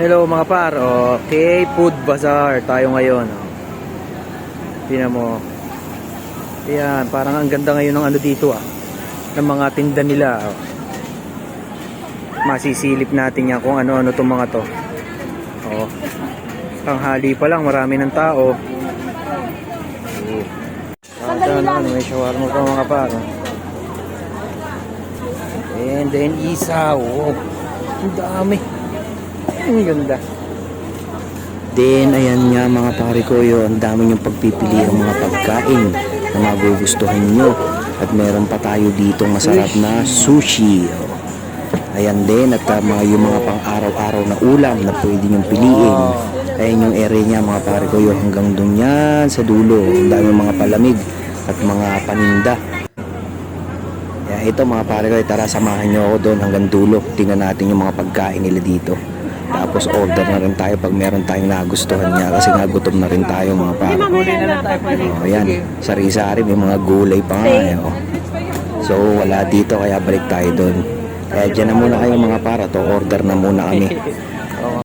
Hello mga par, okay, Food Bazaar tayo ngayon. Tingnan mo. Ayan, parang ang ganda ngayon ng ano dito ng mga tinda nila. Masisilip natin yan kung ano-ano itong mga to. Tanghali pa lang, marami ng tao. May shawarma pa mga par. And then isaw. Ang dami. Ang ganda. Then ayan nga mga pare ko, ang dami yung pagpipili ng mga pagkain na magugustuhan nyo. At meron pa tayo dito masarap na sushi. Ayan din, at yung mga pang araw-araw na ulam na pwede nyong piliin. Ayan yung area niya mga pare ko, hanggang dun yan sa dulo. Ang dami mga palamig at mga paninda. Kaya ito mga pare ko, tara samahan nyo ako doon hanggang dulo. Tingnan natin yung mga pagkain nila dito. Tapos order na rin tayo pag meron tayong nagustuhan niya, kasi nga gutom na rin tayo mga pare. Ayan, sari-sari, may mga gulay pa nga. So wala dito, kaya balik tayo doon. Kaya dyan na muna kayo mga para to, order na muna kami.